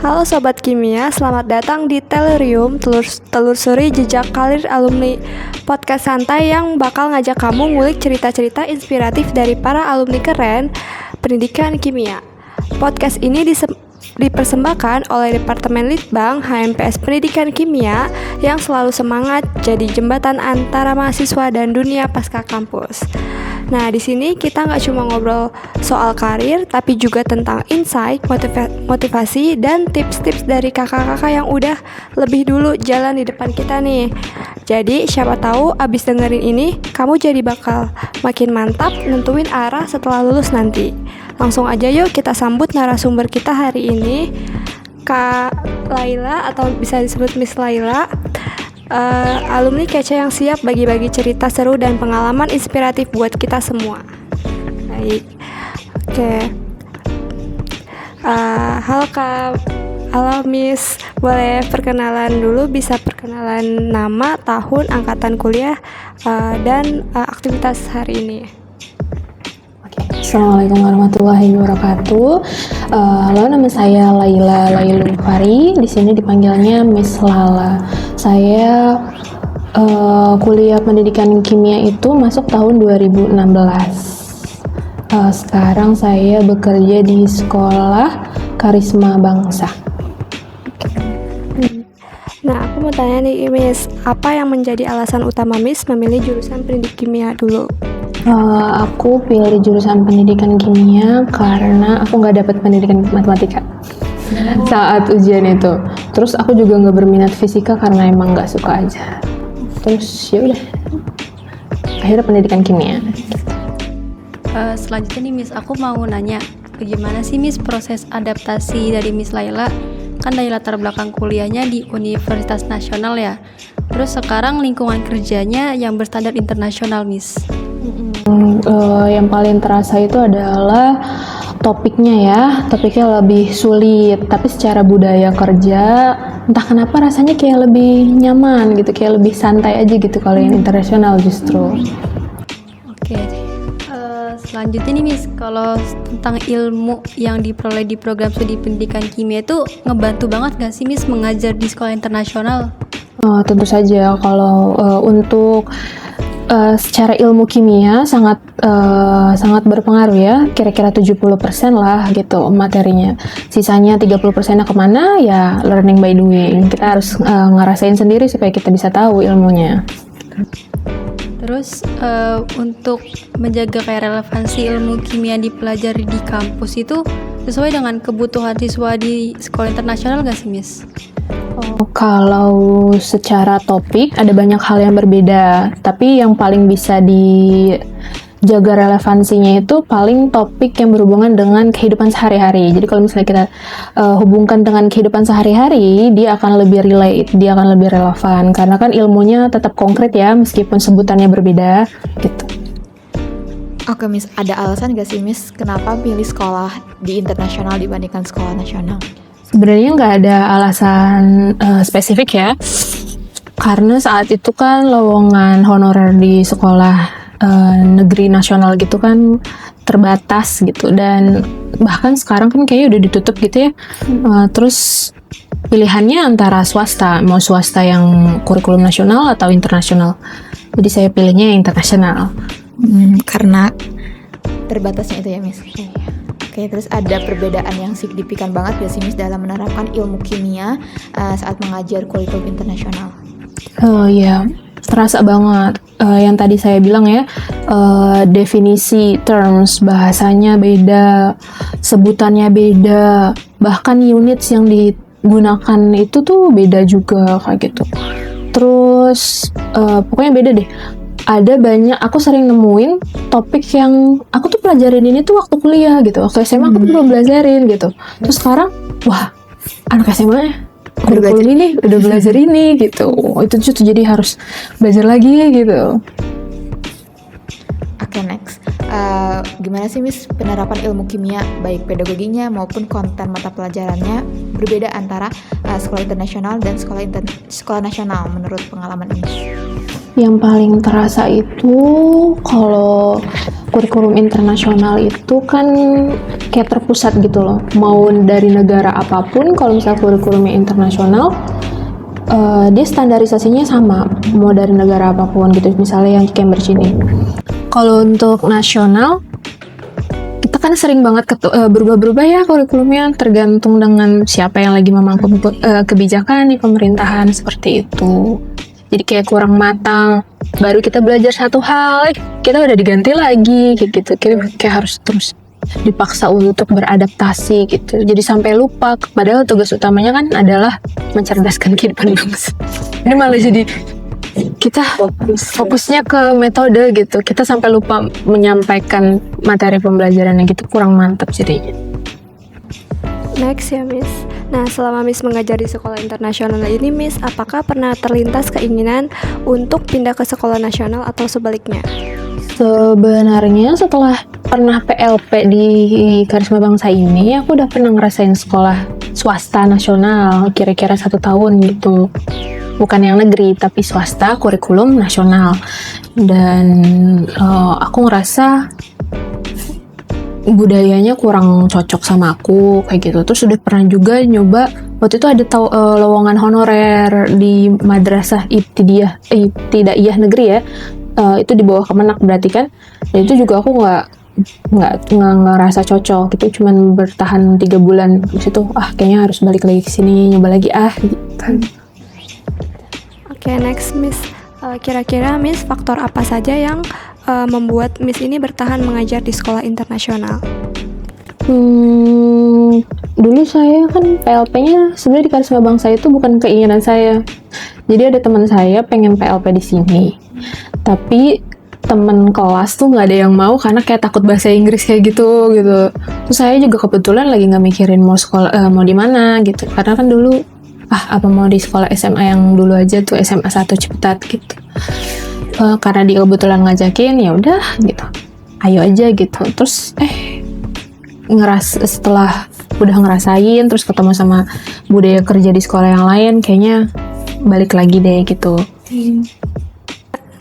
Halo Sobat Kimia, selamat datang di Telurium, telusuri jejak karir alumni podcast santai yang bakal ngajak kamu ngulik cerita-cerita inspiratif dari para alumni keren pendidikan kimia. Podcast ini dipersembahkan oleh Departemen Litbang HMPS Pendidikan Kimia yang selalu semangat jadi jembatan antara mahasiswa dan dunia pasca kampus. Nah, di sini kita nggak cuma ngobrol soal karir, tapi juga tentang insight, motivasi, dan tips-tips dari kakak-kakak yang udah lebih dulu jalan di depan kita nih. Jadi, siapa tahu abis dengerin ini, kamu jadi bakal makin mantap nentuin arah setelah lulus nanti. Langsung aja yuk kita sambut narasumber kita hari ini, Kak Laila atau bisa disebut Miss Laila. Alumni kece yang siap bagi-bagi cerita seru dan pengalaman inspiratif buat kita semua. Baik, oke. Halo Kak, halo Miss. Boleh perkenalan dulu, bisa perkenalan nama, tahun, angkatan kuliah, dan aktivitas hari ini. Assalamualaikum warahmatullahi wabarakatuh. Halo, nama saya Laila Lailul Fari. Di sini dipanggilnya Miss Lala. Saya kuliah pendidikan kimia itu masuk tahun 2016. Sekarang saya bekerja di sekolah Karisma Bangsa. Nah, aku mau tanya nih Miss, apa yang menjadi alasan utama Miss memilih jurusan pendidik kimia dulu? Aku pilih jurusan pendidikan kimia karena aku nggak dapat pendidikan matematika saat ujian itu. Terus aku juga nggak berminat fisika karena emang nggak suka aja. Terus ya udah, akhirnya pendidikan kimia. Selanjutnya nih Miss, aku mau nanya, bagaimana sih Miss proses adaptasi dari Miss Laila? Kan dari latar belakang kuliahnya di Universitas Nasional ya. Terus sekarang lingkungan kerjanya yang berstandar internasional Miss. Yang paling terasa itu adalah topiknya lebih sulit, tapi secara budaya kerja entah kenapa rasanya kayak lebih nyaman gitu, kayak lebih santai aja gitu kalau yang internasional justru. Oke. Selanjutnya nih Miss, kalau tentang ilmu yang diperoleh di program studi pendidikan kimia itu ngebantu banget gak sih Miss mengajar di sekolah internasional? Tentu saja kalau untuk secara ilmu kimia sangat berpengaruh ya, kira-kira 70% lah gitu materinya. Sisanya 30%-nya kemana ya, learning by doing. Kita harus ngerasain sendiri supaya kita bisa tahu ilmunya. Terus untuk menjaga kayak relevansi ilmu kimia dipelajari di kampus itu sesuai dengan kebutuhan siswa di sekolah internasional gak sih Miss? Kalau secara topik ada banyak hal yang berbeda, tapi yang paling bisa dijaga relevansinya itu paling topik yang berhubungan dengan kehidupan sehari-hari. Jadi kalau misalnya kita hubungkan dengan kehidupan sehari-hari, dia akan lebih relate, dia akan lebih relevan karena kan ilmunya tetap konkret ya meskipun sebutannya berbeda gitu. Oke Miss, ada alasan gak sih Miss kenapa pilih sekolah di internasional dibandingkan sekolah nasional? Sebenarnya nggak ada alasan spesifik ya, karena saat itu kan lowongan honorer di sekolah negeri nasional gitu kan terbatas gitu, dan bahkan sekarang kan kayaknya udah ditutup gitu ya. Terus pilihannya antara swasta, mau swasta yang kurikulum nasional atau internasional. Jadi saya pilihnya yang internasional. Karena terbatasnya itu ya Miss. Oke, terus ada perbedaan yang signifikan banget gak sih Miss dalam menerapkan ilmu kimia saat mengajar kurikulum internasional? Ya, terasa banget. Yang tadi saya bilang ya, definisi terms, bahasanya beda, sebutannya beda, bahkan units yang digunakan itu tuh beda juga kayak gitu. Terus pokoknya beda deh. Ada banyak, aku sering nemuin topik yang aku tuh pelajarin ini tuh waktu kuliah gitu, waktu SMA aku tuh belum belajarin gitu. Terus sekarang, wah, anak SMA kurikulum ini udah belajar ini gitu. Itu tuh jadi harus belajar lagi gitu. Oke, next. Gimana sih Miss penerapan ilmu kimia, baik pedagoginya maupun konten mata pelajarannya berbeda antara sekolah internasional dan sekolah nasional menurut pengalaman Miss? Yang paling terasa itu kalau kurikulum internasional itu kan kayak terpusat gitu loh. Mau dari negara apapun, kalau misalnya kurikulumnya internasional, dia standarisasinya sama. Mau dari negara apapun gitu. Misalnya yang Cambridge ini. Kalau untuk nasional, kita kan sering banget berubah-berubah ya kurikulumnya, tergantung dengan siapa yang lagi memangku kebijakan di pemerintahan, seperti itu. Jadi kayak kurang matang, baru kita belajar satu hal, kita udah diganti lagi kayak gitu. Kayak harus terus dipaksa untuk beradaptasi gitu. Jadi sampai lupa, padahal tugas utamanya kan adalah mencerdaskan kehidupan bangsa. Ini malah jadi kita fokusnya ke metode gitu. Kita sampai lupa menyampaikan materi pembelajarannya gitu, kurang mantap jadinya. Next ya Miss. Nah, selama Miss mengajar di sekolah internasional ini, Miss, apakah pernah terlintas keinginan untuk pindah ke sekolah nasional atau sebaliknya? Sebenarnya setelah pernah PLP di Karisma Bangsa ini, aku udah pernah ngerasain sekolah swasta nasional kira-kira 1 tahun gitu. Bukan yang negeri, tapi swasta kurikulum nasional. Dan aku ngerasa budayanya kurang cocok sama aku kayak gitu. Terus udah pernah juga nyoba, waktu itu ada lowongan honorer di madrasah ibtidaiyah negeri ya, itu di bawah Kemenak berarti kan. Dan itu juga aku nggak ngerasa cocok gitu, cuman bertahan 3 bulan. Terus itu kayaknya harus balik lagi ke sini, nyoba lagi gitu. Oke, next Miss. Kira-kira Miss, faktor apa saja yang membuat Miss ini bertahan mengajar di sekolah internasional? Dulu saya kan PLP-nya sebenarnya di Karisma Bangsa itu bukan keinginan saya. Jadi ada teman saya pengen PLP di sini, tapi temen kelas tuh nggak ada yang mau karena kayak takut bahasa Inggris kayak gitu. Terus saya juga kebetulan lagi nggak mikirin mau sekolah mau di mana gitu, karena kan dulu apa mau di sekolah SMA yang dulu aja tuh, SMA 1 Ciputat gitu. Karena dia kebetulan ngajakin, ya udah gitu, ayo aja gitu. Terus setelah udah ngerasain, terus ketemu sama budaya kerja di sekolah yang lain, kayaknya balik lagi deh gitu.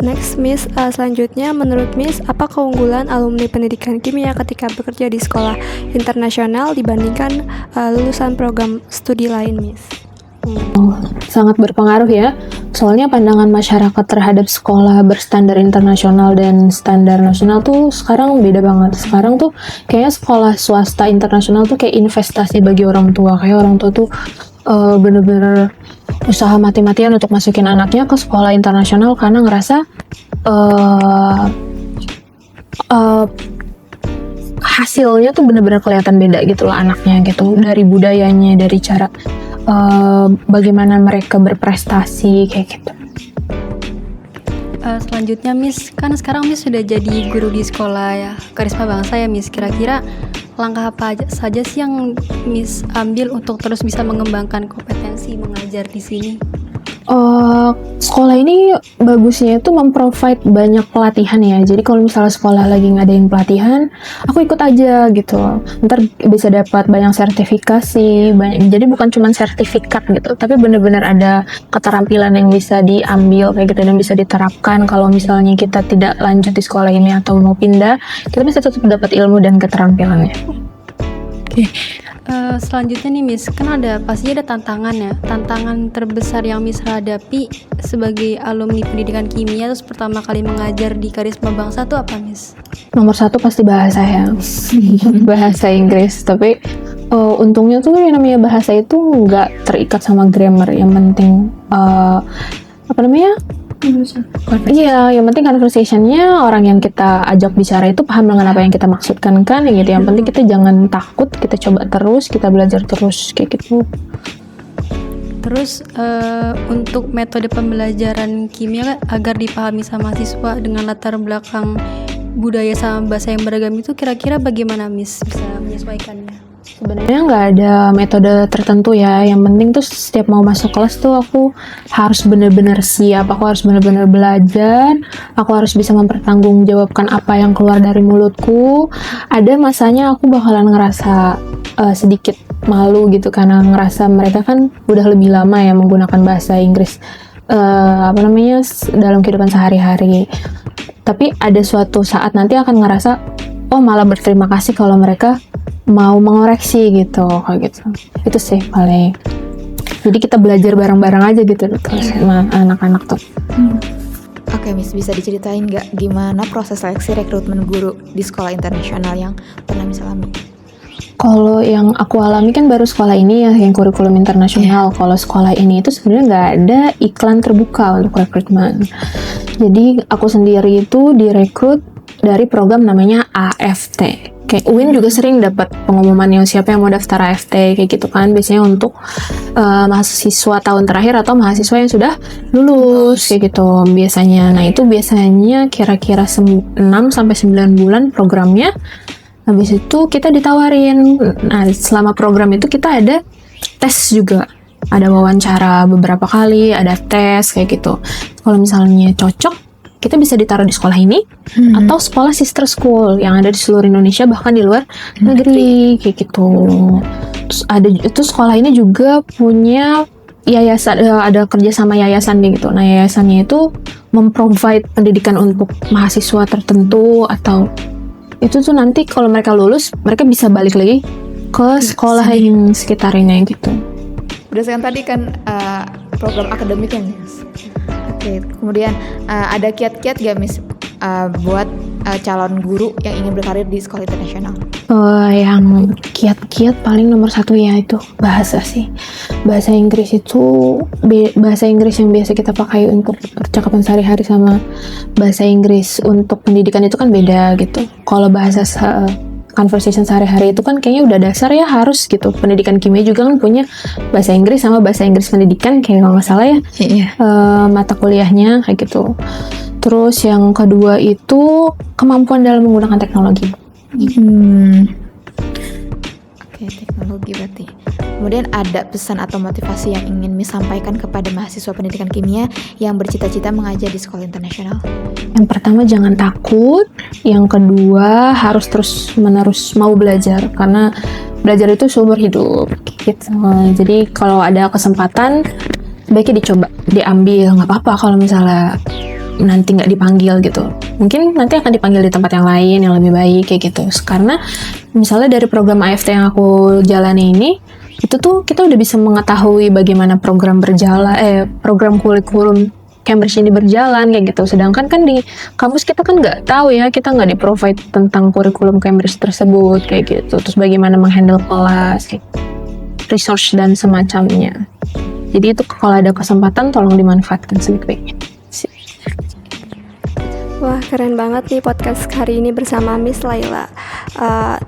Next Miss, selanjutnya menurut Miss, apa keunggulan alumni pendidikan kimia ketika bekerja di sekolah internasional dibandingkan lulusan program studi lain, Miss? Sangat berpengaruh ya, soalnya pandangan masyarakat terhadap sekolah berstandar internasional dan standar nasional tuh sekarang beda banget. Sekarang tuh kayaknya sekolah swasta internasional tuh kayak investasi bagi orang tua. Kayak orang tua tuh bener-bener usaha mati-matian untuk masukin anaknya ke sekolah internasional karena ngerasa hasilnya tuh bener-bener kelihatan beda gitu lah anaknya gitu, dari budayanya, dari cara bagaimana mereka berprestasi kayak gitu. Selanjutnya Miss, kan sekarang Miss sudah jadi guru di sekolah ya Karisma Bangsa ya Miss. Kira-kira langkah apa saja sih yang Miss ambil untuk terus bisa mengembangkan kompetensi mengajar di sini? Sekolah ini bagusnya itu memprovide banyak pelatihan ya. Jadi kalau misalnya sekolah lagi ngadain pelatihan, aku ikut aja gitu. Ntar bisa dapat banyak sertifikasi, jadi bukan cuma sertifikat gitu, tapi benar-benar ada keterampilan yang bisa diambil kayak gitu dan bisa diterapkan. Kalau misalnya kita tidak lanjut di sekolah ini atau mau pindah, kita bisa tetap dapat ilmu dan keterampilannya. Oke. Selanjutnya nih Miss, kan pasti ada tantangan ya. Tantangan terbesar yang Miss hadapi sebagai alumni pendidikan kimia terus pertama kali mengajar di Karisma Bangsa tuh apa Miss? Nomor 1 pasti bahasa ya. Bahasa Inggris. Tapi untungnya tuh yang namanya bahasa itu nggak terikat sama grammar. Yang penting Iya, yang penting conversation-nya orang yang kita ajak bicara itu paham dengan apa yang kita maksudkan kan, gitu. Yang penting kita jangan takut, kita coba terus, kita belajar terus kayak gitu. Terus untuk metode pembelajaran kimia agar dipahami sama siswa dengan latar belakang budaya sama bahasa yang beragam itu kira-kira bagaimana Miss bisa menyesuaikannya? Sebenarnya nggak ada metode tertentu ya. Yang penting tuh setiap mau masuk kelas tuh aku harus benar-benar siap. Aku harus benar-benar belajar. Aku harus bisa mempertanggungjawabkan apa yang keluar dari mulutku. Ada masanya aku bakalan ngerasa sedikit malu gitu karena ngerasa mereka kan udah lebih lama ya menggunakan bahasa Inggris. dalam kehidupan sehari-hari. Tapi ada suatu saat nanti akan ngerasa, oh malah berterima kasih kalau mereka mau mengoreksi gitu, kayak gitu. Itu sih paling. Jadi kita belajar bareng-bareng aja gitu sama anak-anak tuh. Oke, Miss, bisa diceritain nggak gimana proses seleksi rekrutmen guru di sekolah internasional yang pernah Miss alami? Kalau yang aku alami kan baru sekolah ini ya, yang kurikulum internasional. Kalau sekolah ini itu sebenarnya nggak ada iklan terbuka untuk rekrutmen. Jadi aku sendiri itu direkrut dari program namanya AFT. Kayak UIN juga sering dapat pengumumannya siapa yang mau daftar AFT kayak gitu kan. Biasanya untuk mahasiswa tahun terakhir atau mahasiswa yang sudah lulus kayak gitu biasanya. Nah itu biasanya kira-kira 6-9 bulan programnya. Habis itu kita ditawarin. Nah selama program itu kita ada tes juga. Ada wawancara beberapa kali, ada tes kayak gitu. Kalau misalnya cocok, kita bisa ditaruh di sekolah ini atau sekolah sister school yang ada di seluruh Indonesia, bahkan di luar negeri kayak gitu. Terus ada itu sekolah ini juga punya yayasan, ada kerja sama yayasan gitu. Nah yayasannya itu memprovide pendidikan untuk mahasiswa tertentu, atau itu tuh nanti kalau mereka lulus mereka bisa balik lagi ke sekolah yang sekitarnya gitu. Berdasarkan tadi kan program akademik ya, Miss. Oke, kemudian ada kiat-kiat gak, Miss, buat calon guru yang ingin berkarir di sekolah internasional? Yang kiat-kiat paling nomor 1 ya itu bahasa sih. Bahasa Inggris itu bahasa Inggris yang biasa kita pakai untuk percakapan sehari-hari sama bahasa Inggris untuk pendidikan itu kan beda gitu. Kalau bahasa conversation sehari-hari itu kan kayaknya udah dasar ya, harus gitu. Pendidikan kimia juga kan punya bahasa Inggris sama bahasa Inggris pendidikan kayak kalau nggak salah ya. Mata kuliahnya kayak gitu. Terus yang kedua itu kemampuan dalam menggunakan teknologi. Oke, teknologi berarti. Kemudian ada pesan atau motivasi yang ingin Miss sampaikan kepada mahasiswa pendidikan kimia yang bercita-cita mengajar di sekolah internasional? Yang pertama jangan takut, yang kedua harus terus-menerus mau belajar, karena belajar itu sumber hidup gitu. Jadi kalau ada kesempatan baiknya dicoba, diambil, nggak apa-apa kalau misalnya nanti nggak dipanggil gitu. Mungkin nanti akan dipanggil di tempat yang lain yang lebih baik kayak gitu. Karena misalnya dari program AFT yang aku jalani ini, itu tuh kita udah bisa mengetahui bagaimana program kurikulum Cambridge ini berjalan kayak gitu. Sedangkan kan di kampus kita kan nggak tahu ya, kita nggak di-provide tentang kurikulum Cambridge tersebut kayak gitu. Terus bagaimana menghandle kelas, kayak resource dan semacamnya. Jadi itu kalau ada kesempatan tolong dimanfaatkan sebaik-baiknya. Wah, keren banget nih podcast hari ini bersama Miss Laila.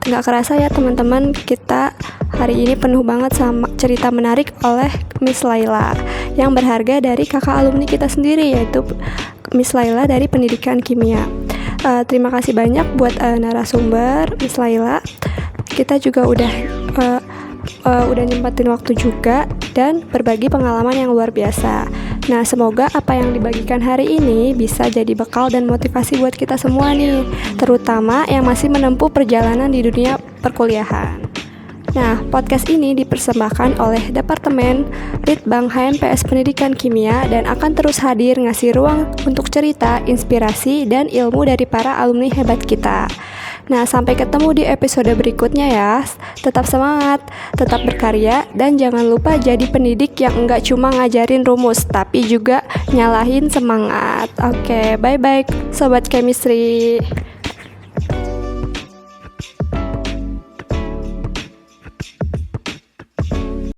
Nggak kerasa ya teman-teman, kita hari ini penuh banget sama cerita menarik oleh Miss Laila yang berharga dari kakak alumni kita sendiri, yaitu Miss Laila dari Pendidikan Kimia. Terima kasih banyak buat narasumber Miss Laila. Kita juga udah nyempatin waktu juga dan berbagi pengalaman yang luar biasa. Nah, semoga apa yang dibagikan hari ini bisa jadi bekal dan motivasi buat kita semua nih, terutama yang masih menempuh perjalanan di dunia perkuliahan. Nah, podcast ini dipersembahkan oleh Departemen Litbang HMPS Pendidikan Kimia dan akan terus hadir ngasih ruang untuk cerita, inspirasi, dan ilmu dari para alumni hebat kita. Nah, sampai ketemu di episode berikutnya ya. Tetap semangat, tetap berkarya, dan jangan lupa jadi pendidik yang enggak cuma ngajarin rumus, tapi juga nyalahin semangat. Oke, bye-bye Sobat Chemistry.